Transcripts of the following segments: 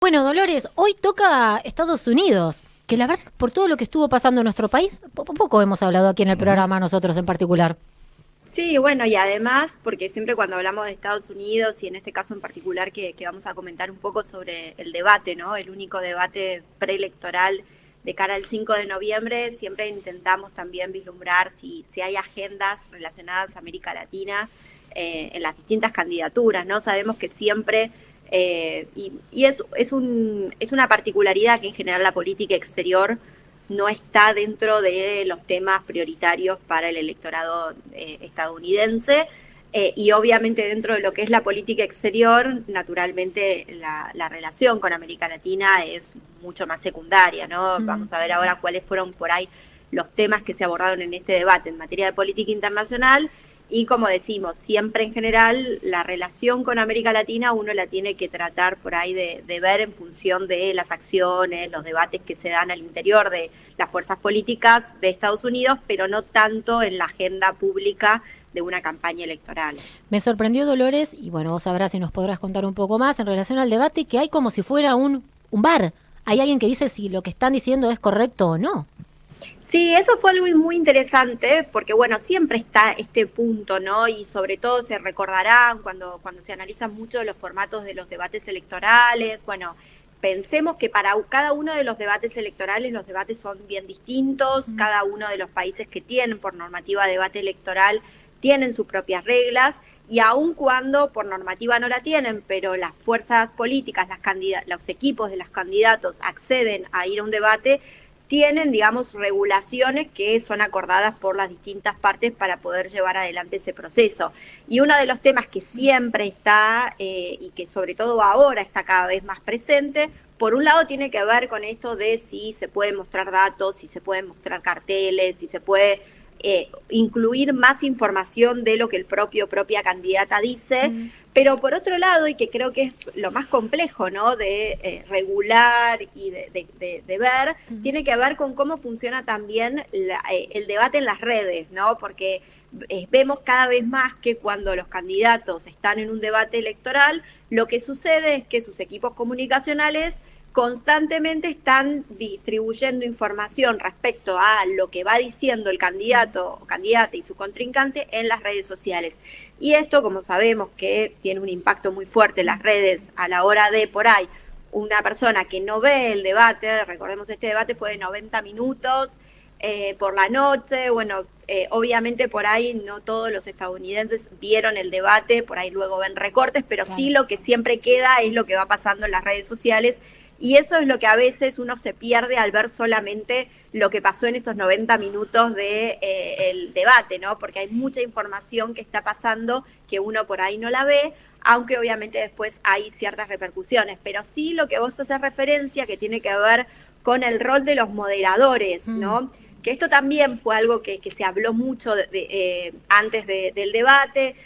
Bueno, Dolores, hoy toca Estados Unidos, que la verdad, por todo lo que estuvo pasando en nuestro país, poco hemos hablado aquí en el programa, nosotros en particular. Sí, bueno, y además, porque siempre cuando hablamos de Estados Unidos y en este caso en particular que vamos a comentar un poco sobre el debate, ¿no? El único debate preelectoral de cara al 5 de noviembre, siempre intentamos también vislumbrar si hay agendas relacionadas a América Latina en las distintas candidaturas, ¿no? Sabemos que siempre, es una particularidad que en general la política exterior no está dentro de los temas prioritarios para el electorado estadounidense. Y obviamente dentro de lo que es la política exterior, naturalmente la relación con América Latina es mucho más secundaria, ¿no? Vamos a ver ahora cuáles fueron por ahí los temas que se abordaron en este debate en materia de política internacional. Y como decimos, siempre en general la relación con América Latina uno la tiene que tratar por ahí de ver en función de las acciones, los debates que se dan al interior de las fuerzas políticas de Estados Unidos, pero no tanto en la agenda pública de una campaña electoral. Me sorprendió, Dolores, y bueno, vos sabrás si nos podrás contar un poco más en relación al debate, que hay como si fuera un bar. Hay alguien que dice si lo que están diciendo es correcto o no. Sí, eso fue algo muy interesante, porque bueno, siempre está este punto, ¿no? Y sobre todo se recordarán cuando se analizan mucho los formatos de los debates electorales. Bueno, pensemos que para cada uno de los debates electorales los debates son bien distintos, cada uno de los países que tienen por normativa debate electoral tienen sus propias reglas, y aun cuando por normativa no la tienen, pero las fuerzas políticas, los equipos de los candidatos acceden a ir a un debate, tienen, digamos, regulaciones que son acordadas por las distintas partes para poder llevar adelante ese proceso. Y uno de los temas que siempre está, y que sobre todo ahora está cada vez más presente, por un lado tiene que ver con esto de si se pueden mostrar datos, si se pueden mostrar carteles, si se puede incluir más información de lo que el propia candidata dice. Pero por otro lado, y que creo que es lo más complejo, ¿no? De regular y de ver, tiene que ver con cómo funciona también el debate en las redes, ¿no? Porque vemos cada vez más que cuando los candidatos están en un debate electoral, lo que sucede es que sus equipos comunicacionales constantemente están distribuyendo información respecto a lo que va diciendo el candidato o candidata y su contrincante en las redes sociales. Y esto, como sabemos que tiene un impacto muy fuerte en las redes a la hora de, por ahí, una persona que no ve el debate, recordemos este debate fue de 90 minutos, por la noche, bueno, obviamente por ahí no todos los estadounidenses vieron el debate, por ahí luego ven recortes, pero claro, sí lo que siempre queda es lo que va pasando en las redes sociales, y eso es lo que a veces uno se pierde al ver solamente lo que pasó en esos 90 minutos de el debate, ¿no? Porque hay mucha información que está pasando que uno por ahí no la ve, aunque obviamente después hay ciertas repercusiones. Pero sí lo que vos haces referencia, que tiene que ver con el rol de los moderadores, ¿no? Que esto también fue algo que se habló mucho antes del debate.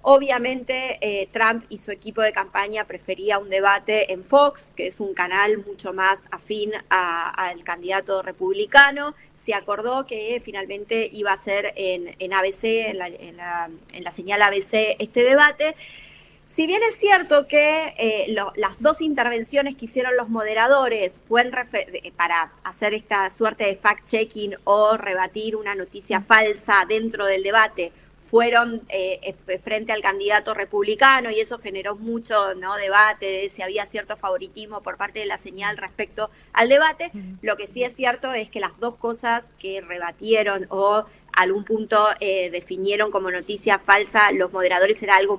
Obviamente Trump y su equipo de campaña prefería un debate en Fox, que es un canal mucho más afín al candidato republicano. Se acordó que finalmente iba a ser en ABC, en la señal ABC, este debate. Si bien es cierto que las dos intervenciones que hicieron los moderadores fueron para hacer esta suerte de fact-checking o rebatir una noticia falsa dentro del debate, fueron frente al candidato republicano, y eso generó mucho, ¿no?, debate de si había cierto favoritismo por parte de la señal respecto al debate. Lo que sí es cierto es que las dos cosas que rebatieron o a algún punto definieron como noticia falsa los moderadores era algo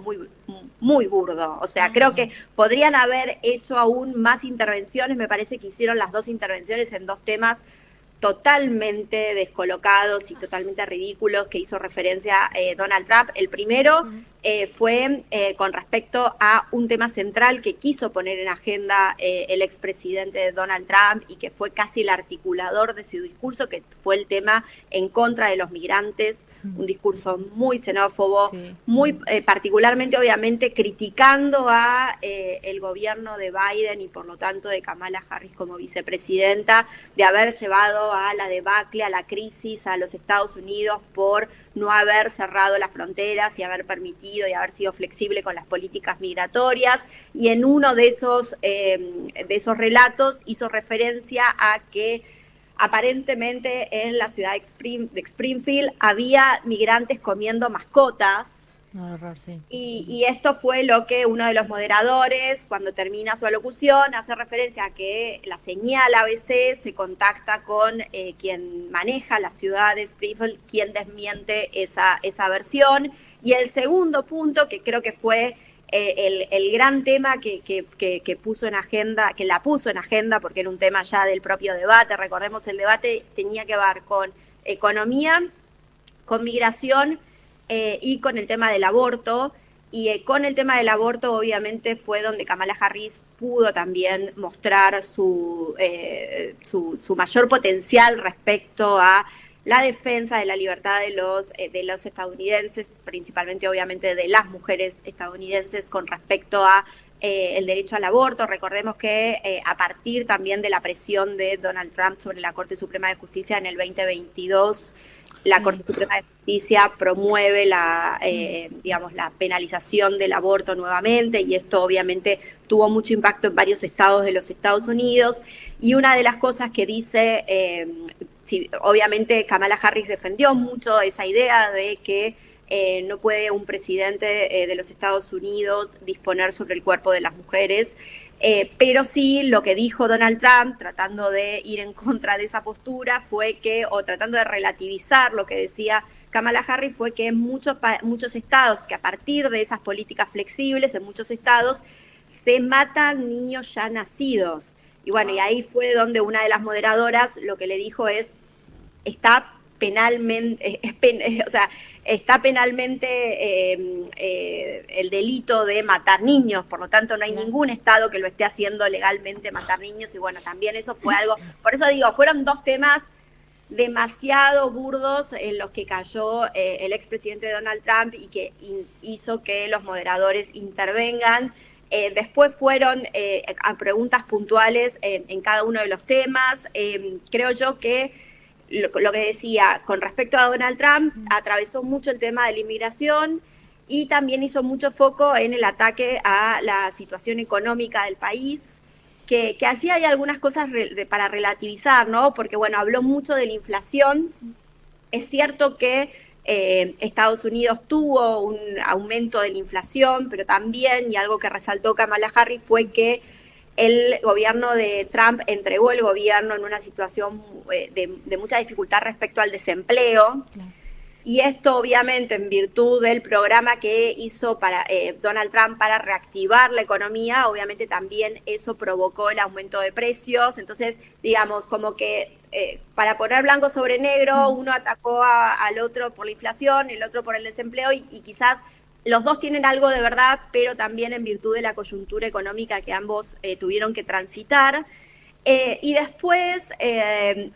muy burdo. O sea, creo que podrían haber hecho aún más intervenciones. Me parece que hicieron las dos intervenciones en dos temas totalmente descolocados y totalmente ridículos que hizo referencia Donald Trump. El primero fue con respecto a un tema central que quiso poner en agenda el expresidente Donald Trump y que fue casi el articulador de su discurso, que fue el tema en contra de los migrantes, un discurso muy xenófobo, muy particularmente obviamente criticando a el gobierno de Biden y por lo tanto de Kamala Harris como vicepresidenta, de haber llevado a la debacle, a la crisis a los Estados Unidos por no haber cerrado las fronteras y haber permitido y haber sido flexible con las políticas migratorias, y en uno de esos relatos hizo referencia a que aparentemente en la ciudad de Springfield había migrantes comiendo mascotas. No, horror, sí. Y esto fue lo que uno de los moderadores, cuando termina su alocución, hace referencia a que la señal ABC se contacta con quien maneja la ciudad de Springfield, quien desmiente esa versión. Y el segundo punto, que creo que fue el gran tema que puso en agenda, que la puso en agenda, porque era un tema ya del propio debate. Recordemos, el debate tenía que ver con economía, con migración, y con el tema del aborto, y con el tema del aborto obviamente fue donde Kamala Harris pudo también mostrar su mayor potencial respecto a la defensa de la libertad de los estadounidenses, principalmente obviamente de las mujeres estadounidenses, con respecto a el derecho al aborto. Recordemos que a partir también de la presión de Donald Trump sobre la Corte Suprema de Justicia en el 2022, la Corte Suprema de Justicia promueve la penalización del aborto nuevamente, y esto obviamente tuvo mucho impacto en varios estados de los Estados Unidos. Y una de las cosas que dice, obviamente Kamala Harris defendió mucho esa idea de que no puede un presidente de los Estados Unidos disponer sobre el cuerpo de las mujeres, pero sí lo que dijo Donald Trump, tratando de ir en contra de esa postura, fue que, o tratando de relativizar lo que decía Kamala Harris, fue que en muchos estados, que a partir de esas políticas flexibles, en muchos estados se matan niños ya nacidos. Y bueno, y ahí fue donde una de las moderadoras lo que le dijo es, está penalmente, está penalmente el delito de matar niños, por lo tanto no hay ningún estado que lo esté haciendo legalmente, matar niños. Y bueno, también eso fue algo, por eso digo, fueron dos temas demasiado burdos en los que cayó el expresidente Donald Trump, y que hizo que los moderadores intervengan. Después fueron a preguntas puntuales en cada uno de los temas. Creo yo que lo que decía con respecto a Donald Trump, atravesó mucho el tema de la inmigración, y también hizo mucho foco en el ataque a la situación económica del país, que allí hay algunas cosas para relativizar, ¿no? Porque, bueno, habló mucho de la inflación. Es cierto que Estados Unidos tuvo un aumento de la inflación, pero también, y algo que resaltó Kamala Harris, fue que el gobierno de Trump entregó el gobierno en una situación de mucha dificultad respecto al desempleo. Claro. Y esto obviamente en virtud del programa que hizo para Donald Trump para reactivar la economía, obviamente también eso provocó el aumento de precios. Entonces, digamos, como que para poner blanco sobre negro, uno atacó al otro por la inflación, el otro por el desempleo, y quizás los dos tienen algo de verdad, pero también en virtud de la coyuntura económica que ambos tuvieron que transitar. Y después,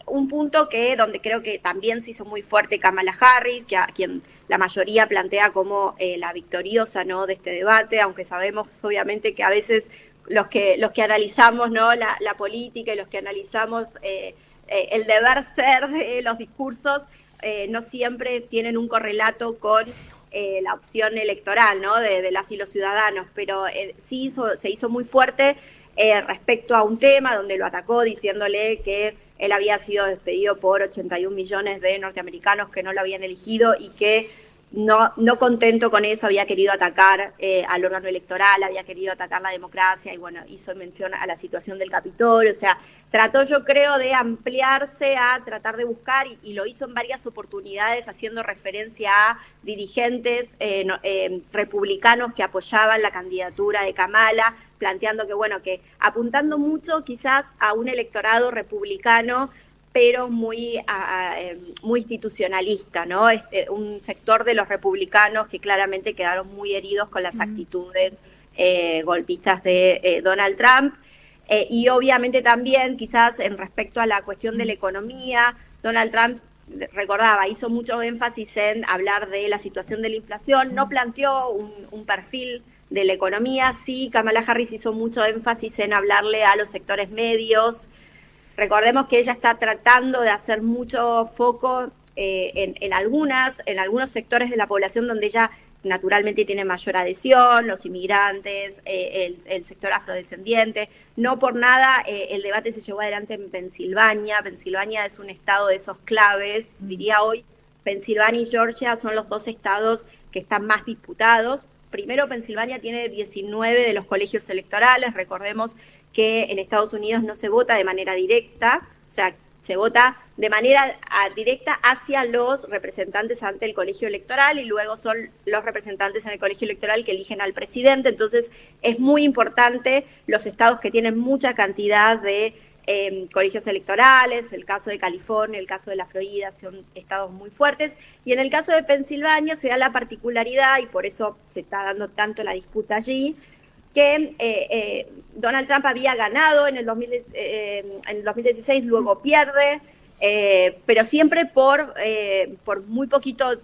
un punto donde creo que también se hizo muy fuerte Kamala Harris, a quien la mayoría plantea como la victoriosa, ¿no?, de este debate, aunque sabemos obviamente que a veces los que analizamos, ¿no?, la política, y los que analizamos el deber ser de los discursos, no siempre tienen un correlato con la opción electoral, ¿no?, de las y los ciudadanos, pero sí se hizo muy fuerte respecto a un tema donde lo atacó diciéndole que él había sido despedido por 81 millones de norteamericanos que no lo habían elegido, y que no contento con eso había querido atacar al órgano electoral, había querido atacar la democracia, y bueno, hizo mención a la situación del Capitolio. O sea, trató, yo creo, de ampliarse a tratar de buscar, y lo hizo en varias oportunidades, haciendo referencia a dirigentes republicanos que apoyaban la candidatura de Kamala, planteando que, bueno, que apuntando mucho quizás a un electorado republicano, pero muy institucionalista, ¿no? Un sector de los republicanos que claramente quedaron muy heridos con las actitudes golpistas de Donald Trump. Y obviamente también, quizás en respecto a la cuestión de la economía, Donald Trump, recordaba, hizo mucho énfasis en hablar de la situación de la inflación, no planteó un perfil de la economía. Sí, Kamala Harris hizo mucho énfasis en hablarle a los sectores medios. Recordemos que ella está tratando de hacer mucho foco en algunos sectores de la población donde ella naturalmente tiene mayor adhesión, los inmigrantes, el sector afrodescendiente. No por nada el debate se llevó adelante en Pensilvania. Pensilvania es un estado de esos claves, diría hoy. Pensilvania y Georgia son los dos estados que están más disputados. Primero, Pensilvania tiene 19 de los colegios electorales. Recordemos que en Estados Unidos no se vota de manera directa, o sea, se vota de manera directa hacia los representantes ante el colegio electoral y luego son los representantes en el colegio electoral que eligen al presidente. Entonces es muy importante los estados que tienen mucha cantidad de colegios electorales, el caso de California, el caso de la Florida, son estados muy fuertes. Y en el caso de Pensilvania se da la particularidad, y por eso se está dando tanto la disputa allí, que Donald Trump había ganado en el 2016, luego pierde, pero siempre por muy poquito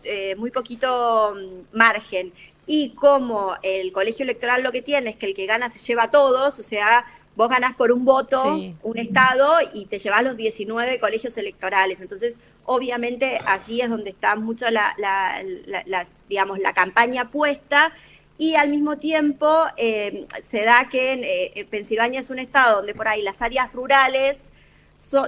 margen. Y como el colegio electoral lo que tiene es que el que gana se lleva a todos, o sea, vos ganás por un voto, sí, un estado y te llevas los 19 colegios electorales. Entonces, obviamente, allí es donde está mucho digamos, la campaña puesta. Y al mismo tiempo se da que Pensilvania es un estado donde por ahí las áreas rurales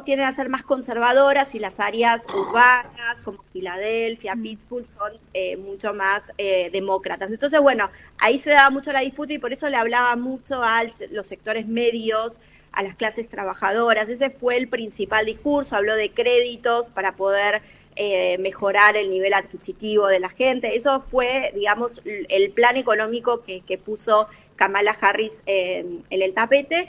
tienden a ser más conservadoras y las áreas urbanas como Filadelfia, Pittsburgh son mucho más demócratas. Entonces, bueno, ahí se daba mucho la disputa y por eso le hablaba mucho a los sectores medios, a las clases trabajadoras. Ese fue el principal discurso, habló de créditos para poder mejorar el nivel adquisitivo de la gente. Eso fue, digamos, el plan económico que puso Kamala Harris en el tapete.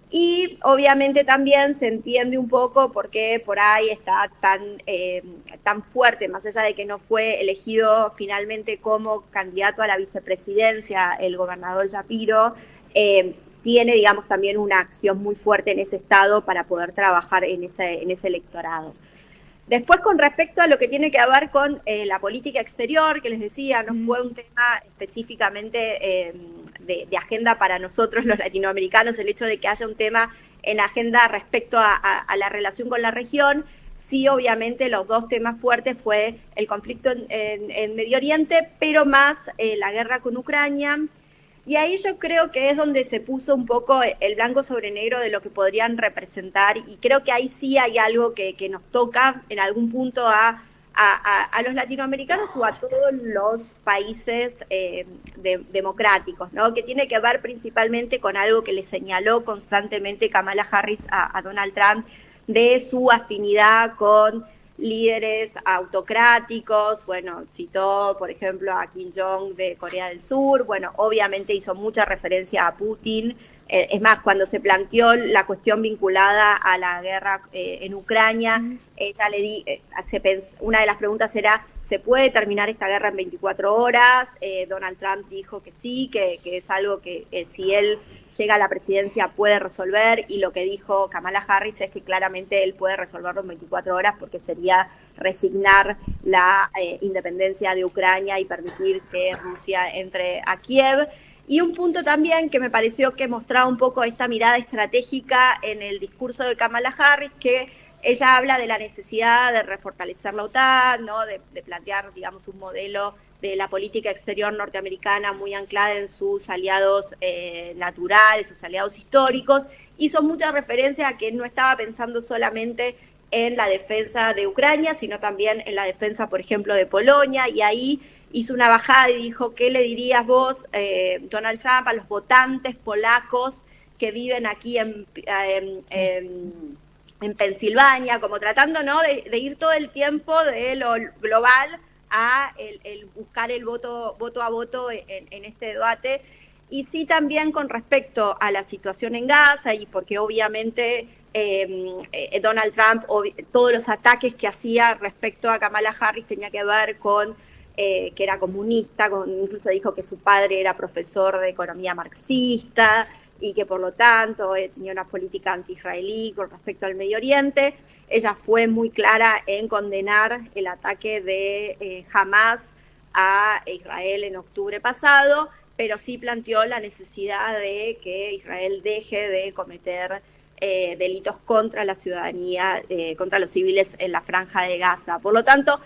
Y obviamente también se entiende un poco por qué por ahí está tan fuerte, más allá de que no fue elegido finalmente como candidato a la vicepresidencia el gobernador Shapiro, tiene, digamos, también una acción muy fuerte en ese estado para poder trabajar en ese electorado. Después, con respecto a lo que tiene que ver con la política exterior, que les decía, no fue un tema específicamente de agenda para nosotros los latinoamericanos, el hecho de que haya un tema en agenda respecto a la relación con la región. Sí, obviamente, los dos temas fuertes fue el conflicto en Medio Oriente, pero más la guerra con Ucrania. Y ahí yo creo que es donde se puso un poco el blanco sobre negro de lo que podrían representar, y creo que ahí sí hay algo que nos toca en algún punto a los latinoamericanos o a todos los países democráticos, ¿no? Que tiene que ver principalmente con algo que le señaló constantemente Kamala Harris a Donald Trump, de su afinidad con líderes autocráticos. Bueno, citó, por ejemplo, a Kim Jong de Corea del Sur. Bueno, obviamente hizo mucha referencia a Putin. Es más, cuando se planteó la cuestión vinculada a la guerra en Ucrania, ella una de las preguntas era, ¿se puede terminar esta guerra en 24 horas? Donald Trump dijo que sí, que es algo que si él llega a la presidencia puede resolver, y lo que dijo Kamala Harris es que claramente él puede resolverlo en 24 horas porque sería resignar la independencia de Ucrania y permitir que Rusia entre a Kiev. Y un punto también que me pareció que mostraba un poco esta mirada estratégica en el discurso de Kamala Harris, que ella habla de la necesidad de refortalecer la OTAN, ¿no? de plantear, digamos, un modelo de la política exterior norteamericana muy anclada en sus aliados naturales, sus aliados históricos. Hizo mucha referencia a que no estaba pensando solamente en la defensa de Ucrania, sino también en la defensa, por ejemplo, de Polonia, y ahí hizo una bajada y dijo, ¿qué le dirías vos, Donald Trump, a los votantes polacos que viven aquí en Pensilvania? Como tratando, ¿no?, de ir todo el tiempo de lo global a el buscar el voto a voto en este debate. Y sí, también con respecto a la situación en Gaza, y porque obviamente Donald Trump, todos los ataques que hacía respecto a Kamala Harris tenía que ver con que era comunista, incluso dijo que su padre era profesor de economía marxista y que por lo tanto tenía una política anti-israelí con respecto al Medio Oriente. Ella fue muy clara en condenar el ataque de Hamás a Israel en octubre pasado, pero sí planteó la necesidad de que Israel deje de cometer delitos contra la ciudadanía, contra los civiles en la Franja de Gaza. Por lo tanto,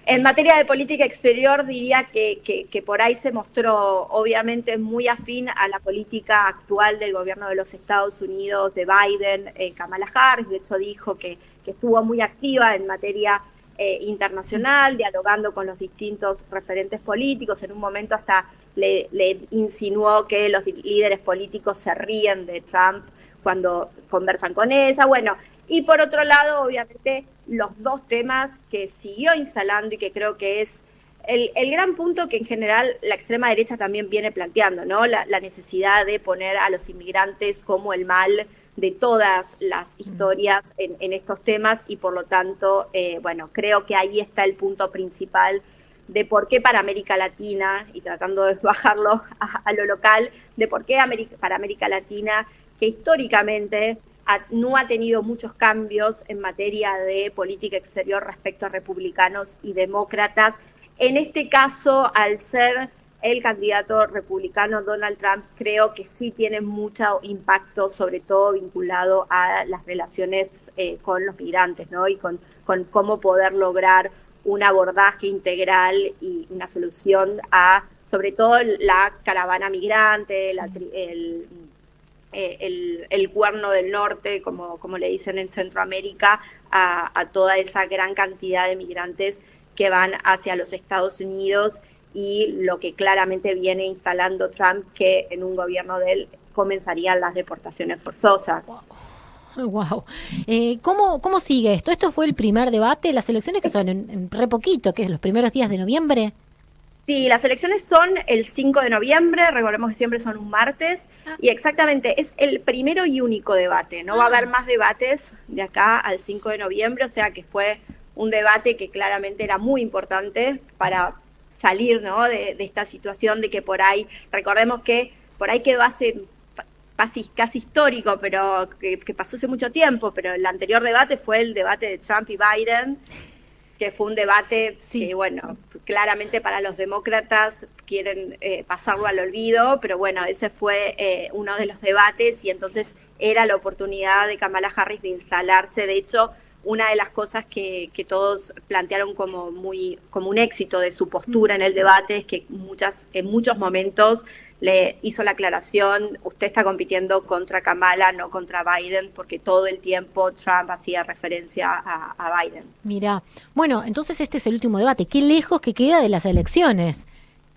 en materia de política exterior diría que por ahí se mostró obviamente muy afín a la política actual del gobierno de los Estados Unidos, de Biden. Kamala Harris de hecho dijo que estuvo muy activa en materia internacional, dialogando con los distintos referentes políticos. En un momento hasta le insinuó que los líderes políticos se ríen de Trump cuando conversan con ella. Bueno, y por otro lado, obviamente, los dos temas que siguió instalando y que creo que es el gran punto que en general la extrema derecha también viene planteando, ¿no? La necesidad de poner a los inmigrantes como el mal de todas las historias en estos temas, y por lo tanto, bueno, creo que ahí está el punto principal de por qué para América Latina, y tratando de bajarlo a lo local, de por qué para América Latina, que históricamente no ha tenido muchos cambios en materia de política exterior respecto a republicanos y demócratas. En este caso, al ser el candidato republicano Donald Trump, creo que sí tiene mucho impacto, sobre todo vinculado a las relaciones con los migrantes, ¿no? Y con cómo poder lograr un abordaje integral y una solución a, sobre todo, la caravana migrante, el cuerno del norte, como le dicen en Centroamérica, a toda esa gran cantidad de migrantes que van hacia los Estados Unidos, y lo que claramente viene instalando Trump, que en un gobierno de él comenzarían las deportaciones forzosas. Wow. ¿Cómo sigue esto? ¿Esto fue el primer debate? ¿Las elecciones que son en re poquito, que es los primeros días de noviembre? Sí, las elecciones son el 5 de noviembre, recordemos que siempre son un martes, y exactamente, es el primero y único debate. No va a haber más debates de acá al 5 de noviembre, o sea que fue un debate que claramente era muy importante para salir, ¿no?, de esta situación de que por ahí, recordemos que por ahí quedó hace casi histórico, pero que pasó hace mucho tiempo, pero el anterior debate fue el debate de Trump y Biden, que fue un debate que, bueno, claramente para los demócratas quieren pasarlo al olvido, pero bueno, ese fue uno de los debates, y entonces era la oportunidad de Kamala Harris de instalarse. De hecho, una de las cosas que todos plantearon como un éxito de su postura en el debate es que en muchos momentos le hizo la aclaración: usted está compitiendo contra Kamala, no contra Biden, porque todo el tiempo Trump hacía referencia a Biden. Mirá, bueno, entonces este es el último debate. Qué lejos que queda de las elecciones.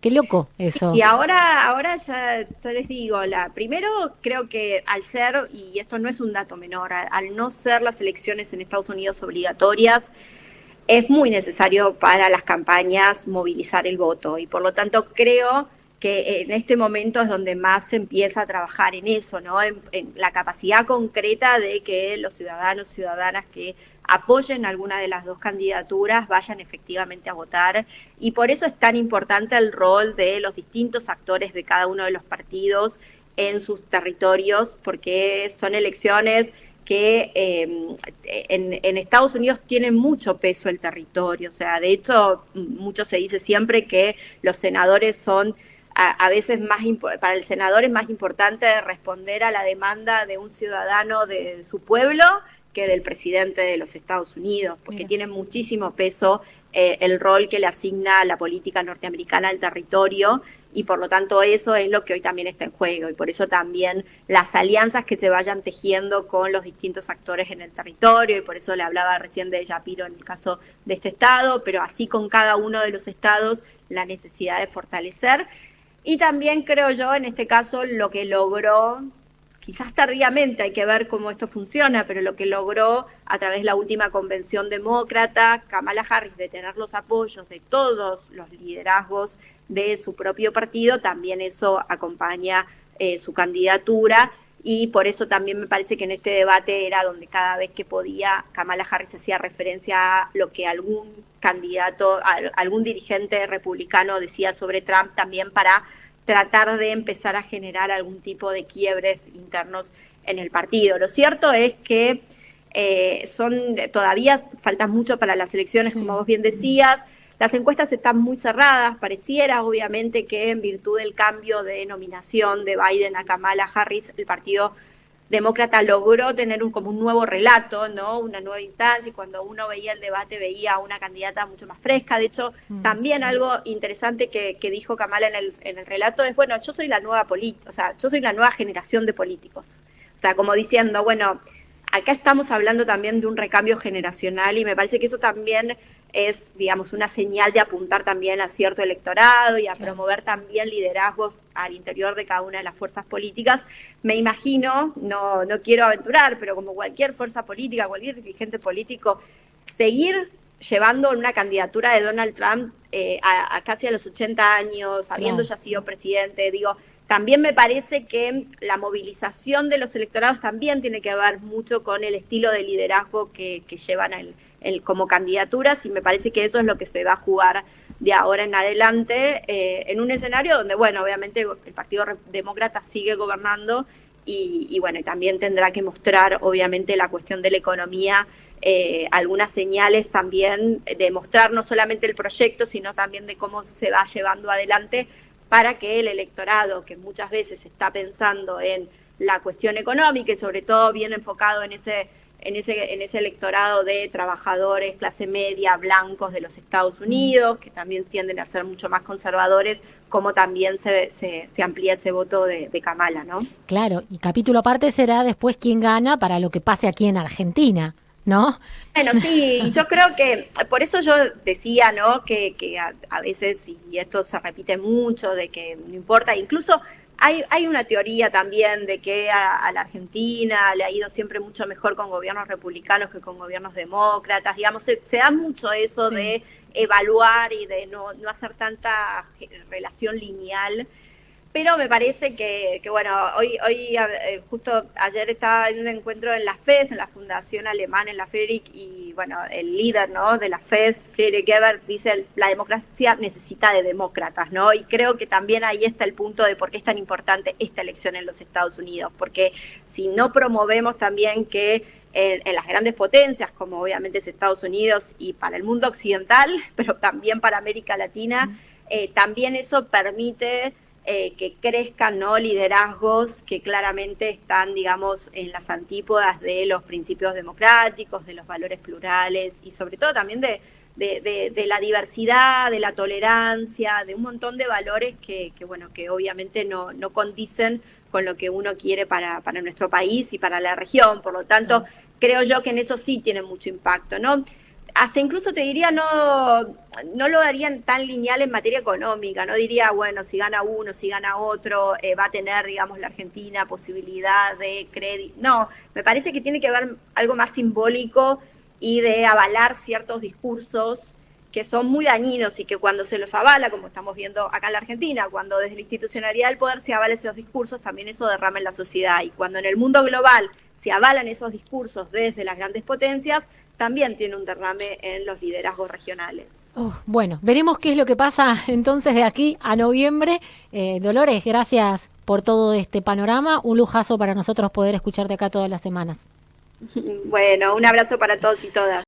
Qué loco eso. Y ahora ya les digo, primero creo que al ser, y esto no es un dato menor, al no ser las elecciones en Estados Unidos obligatorias, es muy necesario para las campañas movilizar el voto, y por lo tanto creo que en este momento es donde más se empieza a trabajar en eso, ¿no? En la capacidad concreta de que los ciudadanos y ciudadanas que apoyen alguna de las dos candidaturas vayan efectivamente a votar, y por eso es tan importante el rol de los distintos actores de cada uno de los partidos en sus territorios, porque son elecciones que en Estados Unidos tienen mucho peso el territorio. O sea, de hecho, mucho se dice siempre que los senadores son a veces para el senador es más importante responder a la demanda de un ciudadano de su pueblo que del presidente de los Estados Unidos, porque tiene muchísimo peso el rol que le asigna la política norteamericana al territorio, y por lo tanto eso es lo que hoy también está en juego, y por eso también las alianzas que se vayan tejiendo con los distintos actores en el territorio, y por eso le hablaba recién de Shapiro en el caso de este estado, pero así con cada uno de los estados, la necesidad de fortalecer. Y también creo yo, en este caso, lo que logró, quizás tardíamente, hay que ver cómo esto funciona, pero lo que logró a través de la última convención demócrata, Kamala Harris, de tener los apoyos de todos los liderazgos de su propio partido, también eso acompaña su candidatura, y por eso también me parece que en este debate era donde cada vez que podía Kamala Harris hacía referencia a lo que algún candidato, algún dirigente republicano decía sobre Trump, también para tratar de empezar a generar algún tipo de quiebres internos en el partido. Lo cierto es que todavía falta mucho para las elecciones, como vos bien decías. Las encuestas están muy cerradas. Pareciera, obviamente, que en virtud del cambio de nominación de Biden a Kamala Harris, el partido demócrata logró tener como un nuevo relato, ¿no? Una nueva instancia, y cuando uno veía el debate veía a una candidata mucho más fresca. De hecho, también algo interesante que dijo Kamala en el relato es, bueno, yo soy la nueva o sea, yo soy la nueva generación de políticos. O sea, como diciendo, bueno, acá estamos hablando también de un recambio generacional, y me parece que eso también es, digamos, una señal de apuntar también a cierto electorado y a promover también liderazgos al interior de cada una de las fuerzas políticas. Me imagino, no quiero aventurar, pero como cualquier fuerza política, cualquier dirigente político, seguir llevando una candidatura de Donald Trump a casi a los 80 años, habiendo ya sido presidente, digo, también me parece que la movilización de los electorados también tiene que ver mucho con el estilo de liderazgo que llevan como candidaturas, y me parece que eso es lo que se va a jugar de ahora en adelante, en un escenario donde, bueno, obviamente el Partido Demócrata sigue gobernando, y bueno, también tendrá que mostrar, obviamente, la cuestión de la economía, algunas señales también de mostrar no solamente el proyecto, sino también de cómo se va llevando adelante, para que el electorado, que muchas veces está pensando en la cuestión económica y sobre todo bien enfocado en ese electorado de trabajadores, clase media, blancos de los Estados Unidos, que también tienden a ser mucho más conservadores, como también se amplía ese voto de Kamala, ¿no? Claro, y capítulo aparte será después quién gana para lo que pase aquí en Argentina, ¿no? Bueno, sí, y yo creo que, por eso yo decía, ¿no?, que a veces, y esto se repite mucho, de que no importa, incluso hay una teoría también de que a la Argentina le ha ido siempre mucho mejor con gobiernos republicanos que con gobiernos demócratas, digamos, se da mucho eso de evaluar y de no hacer tanta relación lineal. Pero me parece que bueno, hoy justo ayer estaba en un encuentro en la FES, en la Fundación Alemana, en la FEDERIC, y bueno, el líder, ¿no?, de la FES, Friedrich Ebert, dice: la democracia necesita de demócratas, ¿no? Y creo que también ahí está el punto de por qué es tan importante esta elección en los Estados Unidos, porque si no promovemos también que en las grandes potencias, como obviamente es Estados Unidos, y para el mundo occidental, pero también para América Latina, también eso permite que crezcan, ¿no?, liderazgos que claramente están, digamos, en las antípodas de los principios democráticos, de los valores plurales, y sobre todo también de la diversidad, de la tolerancia, de un montón de valores que bueno, que obviamente no condicen con lo que uno quiere para nuestro país y para la región. Por lo tanto, creo yo que en eso sí tiene mucho impacto, ¿no? Hasta incluso te diría, no lo darían tan lineal en materia económica, no diría, bueno, si gana uno, si gana otro, va a tener, digamos, la Argentina posibilidad de crédito. No, me parece que tiene que ver algo más simbólico y de avalar ciertos discursos que son muy dañinos, y que cuando se los avala, como estamos viendo acá en la Argentina, cuando desde la institucionalidad del poder se avala esos discursos, también eso derrama en la sociedad. Y cuando en el mundo global se avalan esos discursos desde las grandes potencias, también tiene un derrame en los liderazgos regionales. Bueno, veremos qué es lo que pasa entonces de aquí a noviembre. Dolores, gracias por todo este panorama. Un lujazo para nosotros poder escucharte acá todas las semanas. Bueno, un abrazo para todos y todas.